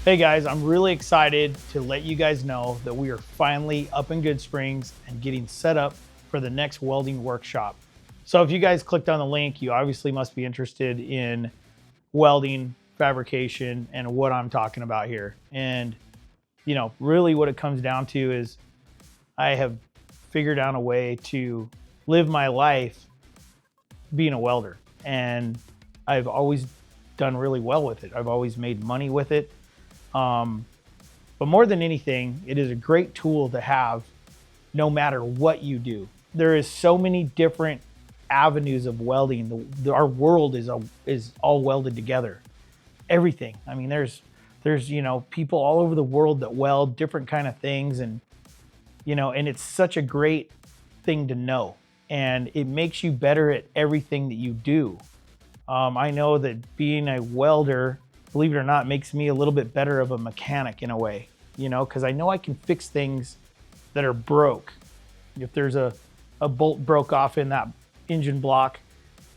Hey guys, I'm really excited to let you guys know that we are finally up in Goodsprings and getting set up for the next welding workshop. So if you guys clicked on the link, you obviously must be interested in welding, fabrication, and what I'm talking about here. And really what it comes down to is I have figured out a way to live my life being a welder. And I've always done really well with it. I've always made money with it. But more than anything, it is a great tool to have no matter what you do. There is so many different avenues of welding. Our world is all welded together. Everything. I mean, there's people all over the world that weld different kind of things, and and it's such a great thing to know, and it makes you better at everything that you do. I know that being a welder, believe it or not, makes me a little bit better of a mechanic in a way, because I know I can fix things that are broke. If there's a bolt broke off in that engine block,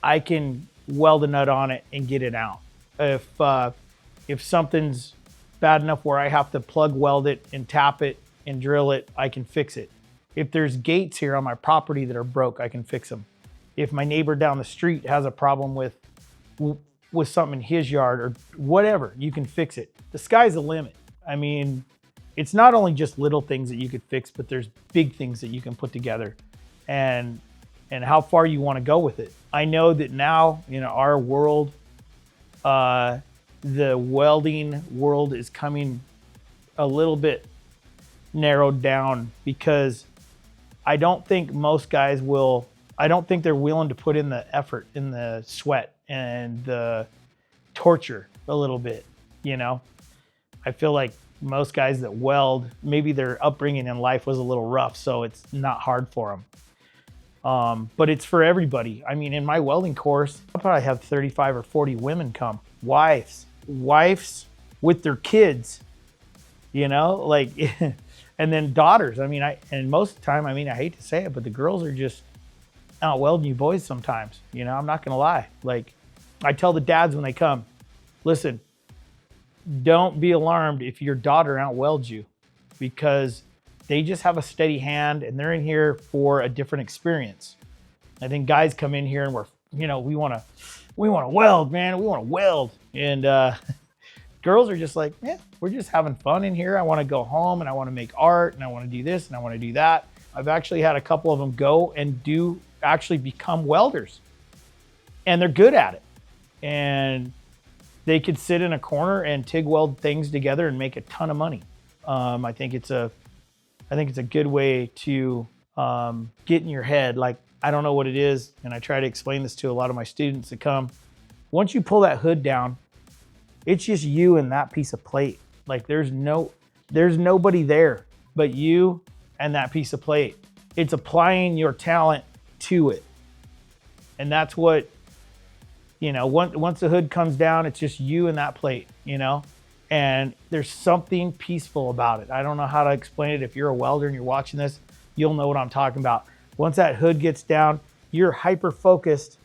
I can weld a nut on it and get it out. If something's bad enough where I have to plug weld it and tap it and drill it, I can fix it. If there's gates here on my property that are broke, I can fix them. If my neighbor down the street has a problem with something in his yard or whatever, you can fix it. The sky's the limit. I mean, it's not only just little things that you could fix, but there's big things that you can put together, and how far you want to go with it. I know that now in our world, the welding world is coming a little bit narrowed down, because I don't think most guys will, I don't think they're willing to put in the effort, in the sweat and the torture a little bit. I feel like most guys that weld, maybe their upbringing in life was a little rough, so it's not hard for them. But it's for everybody. I mean, in my welding course, I probably have 35 or 40 women come, wives with their kids, and then daughters. I mean, and most of the time, I mean, I hate to say it, but the girls are just out welding you boys sometimes. I'm not gonna lie. Like, I tell the dads when they come, listen, don't be alarmed if your daughter out welds you, because they just have a steady hand and they're in here for a different experience. I think guys come in here and we want to weld, man. We want to weld. And girls are just like, yeah, we're just having fun in here. I want to go home and I want to make art and I want to do this and I want to do that. I've actually had a couple of them go and actually become welders, and they're good at it. And they could sit in a corner and TIG weld things together and make a ton of money. I think it's a good way to get in your head. Like, I don't know what it is, and I try to explain this to a lot of my students that come. Once you pull that hood down, it's just you and that piece of plate. Like, there's nobody there but you and that piece of plate. It's applying your talent to it. And that's what, once the hood comes down, it's just you and that plate, and there's something peaceful about it. I don't know how to explain it. If you're a welder and you're watching this, you'll know what I'm talking about. Once that hood gets down, you're hyper focused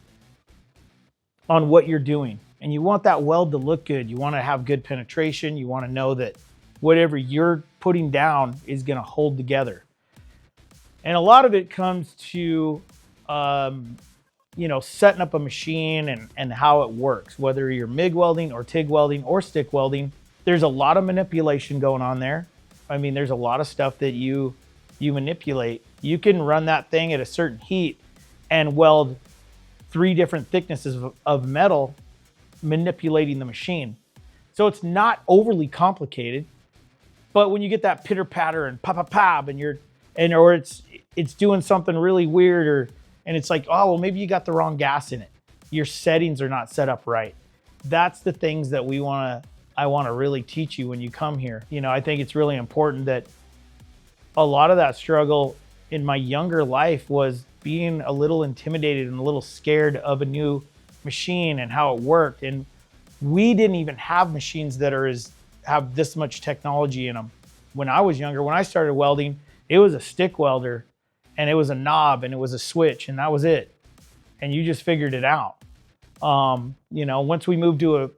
on what you're doing, and you want that weld to look good. You want to have good penetration. You want to know that whatever you're putting down is going to hold together. And a lot of it comes to setting up a machine and how it works, whether you're MIG welding or TIG welding or stick welding. There's a lot of manipulation going on there. I mean, there's a lot of stuff that you manipulate. You can run that thing at a certain heat and weld 3 different thicknesses of metal, manipulating the machine. So it's not overly complicated, but when you get that pitter patter and pop pop pop, or it's doing something really weird, and it's like, oh, well, maybe you got the wrong gas in it. Your settings are not set up right. That's the things that I want to really teach you when you come here. I think it's really important that a lot of that struggle in my younger life was being a little intimidated and a little scared of a new machine and how it worked. And we didn't even have machines that have this much technology in them. When I was younger, when I started welding, it was a stick welder, and it was a knob and it was a switch, and that was it. And you just figured it out. Once we moved to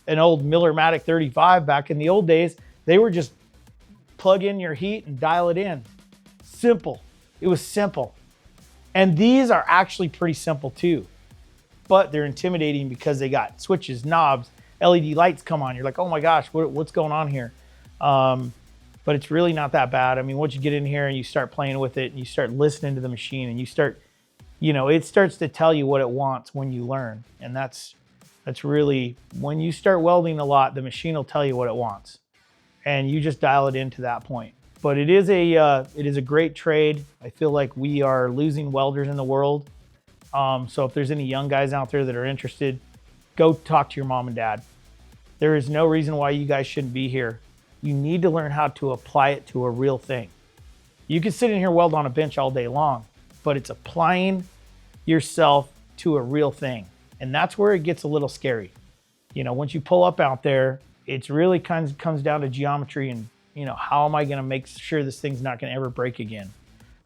an old Miller-Matic 35 back in the old days, they were just plug in your heat and dial it in. Simple. It was simple. And these are actually pretty simple too, but they're intimidating because they got switches, knobs, LED lights come on. You're like, oh my gosh, what's going on here? But it's really not that bad. I mean, once you get in here and you start playing with it and you start listening to the machine and you start, it starts to tell you what it wants when you learn. And that's really, when you start welding a lot, the machine will tell you what it wants. And you just dial it into that point. But it is a great trade. I feel like we are losing welders in the world. So if there's any young guys out there that are interested, go talk to your mom and dad. There is no reason why you guys shouldn't be here. You need to learn how to apply it to a real thing. You can sit in here and weld on a bench all day long, but it's applying yourself to a real thing. And that's where it gets a little scary. Once you pull up out there, it's really comes down to geometry and, how am I going to make sure this thing's not going to ever break again?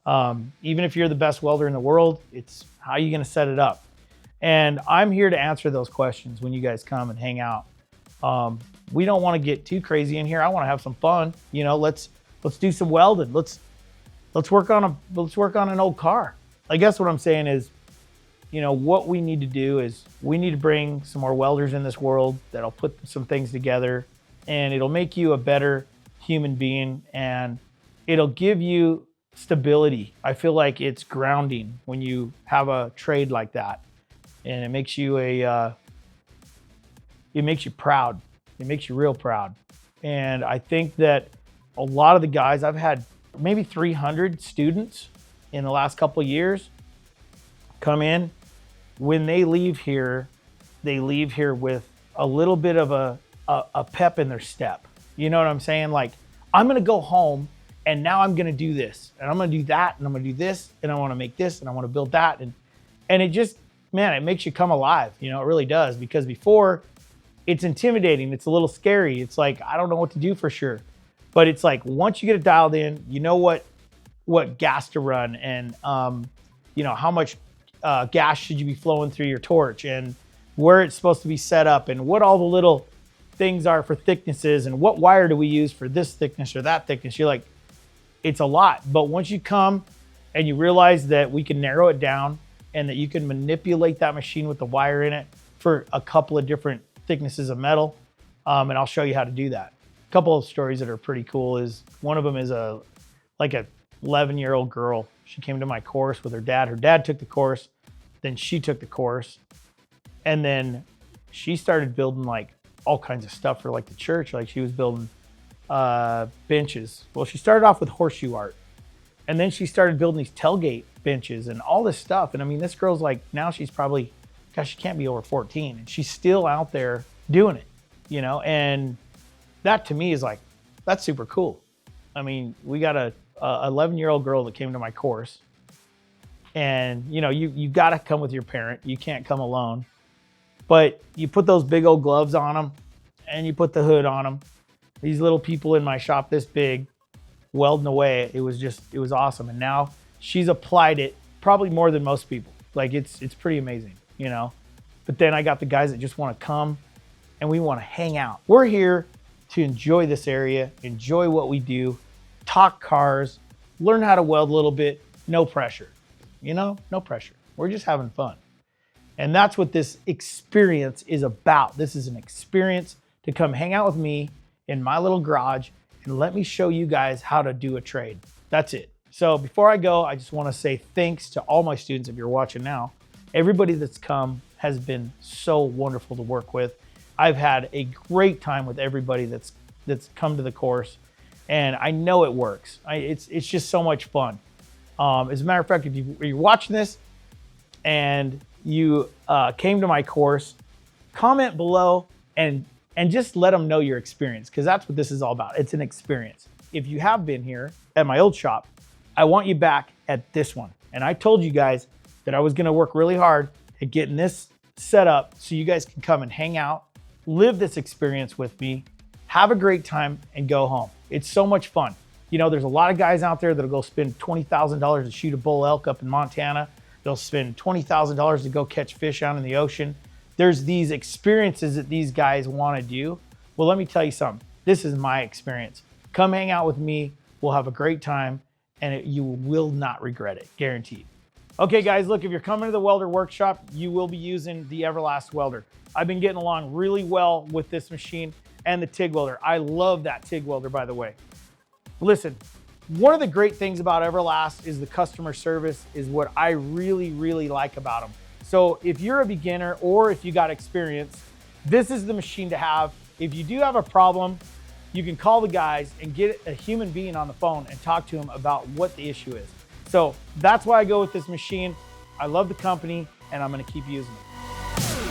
Even if you're the best welder in the world, it's how are you going to set it up? And I'm here to answer those questions when you guys come and hang out. We don't want to get too crazy in here. I want to have some fun. Let's do some welding. Let's work on an old car. I guess what I'm saying is, what we need to do is we need to bring some more welders in this world that'll put some things together, and it'll make you a better human being, and it'll give you stability. I feel like it's grounding when you have a trade like that, and it makes you proud. It makes you real proud. And I think that a lot of the guys, I've had maybe 300 students in the last couple of years come in. When they leave here with a little bit of a pep in their step. You know what I'm saying? Like, I'm going to go home and now I'm going to do this and I'm going to do that and I'm going to do this and I want to make this and I want to build that. And it just, man, it makes you come alive. It really does, because before it's intimidating. It's a little scary. It's like, I don't know what to do for sure. But it's like, once you get it dialed in, you know what gas to run and, how much gas should you be flowing through your torch and where it's supposed to be set up and what all the little things are for thicknesses and what wire do we use for this thickness or that thickness. You're like, it's a lot. But once you come and you realize that we can narrow it down and that you can manipulate that machine with the wire in it for a couple of different thicknesses of metal, and I'll show you how to do that. A couple of stories that are pretty cool is, one of them is a 11-year-old girl. She came to my course with her dad. Her dad took the course, then she took the course, and then she started building like all kinds of stuff for like the church. Like, she was building benches. Well, she started off with horseshoe art, and then she started building these tailgate benches and all this stuff. And I mean, this girl's like, now she's probably, gosh, she can't be over 14, and she's still out there doing it, and that to me is like, that's super cool. I mean, we got a 11-year-old girl that came to my course, and you got to come with your parent. You can't come alone, but you put those big old gloves on them and you put the hood on them. These little people in my shop this big welding away. It was awesome. And now she's applied it probably more than most people. Like, it's pretty amazing, but then I got the guys that just want to come and we want to hang out. We're here to enjoy this area, enjoy what we do, talk cars, learn how to weld a little bit, no pressure, no pressure. We're just having fun. And that's what this experience is about. This is an experience to come hang out with me in my little garage and let me show you guys how to do a trade. That's it. So before I go, I just want to say thanks to all my students. If you're watching now, everybody that's come has been so wonderful to work with. I've had a great time with everybody that's come to the course, and I know it works. It's just so much fun. As a matter of fact, if you're watching this and you came to my course, comment below and just let them know your experience, because that's what this is all about. It's an experience. If you have been here at my old shop, I want you back at this one. And I told you guys that I was going to work really hard at getting this set up so you guys can come and hang out, live this experience with me, have a great time, and go home. It's so much fun. There's a lot of guys out there that'll go spend $20,000 to shoot a bull elk up in Montana. They'll spend $20,000 to go catch fish out in the ocean. there's these experiences that these guys want to do. Well, let me tell you something. This is my experience. Come hang out with me. We'll have a great time, and you will not regret it, guaranteed. Okay, guys, look, if you're coming to the welder workshop, you will be using the Everlast welder. I've been getting along really well with this machine and the TIG welder. I love that TIG welder, by the way. Listen, one of the great things about Everlast is the customer service is what I really, really like about them. So if you're a beginner or if you got experience, this is the machine to have. If you do have a problem, you can call the guys and get a human being on the phone and talk to them about what the issue is. So that's why I go with this machine. I love the company and I'm gonna keep using it.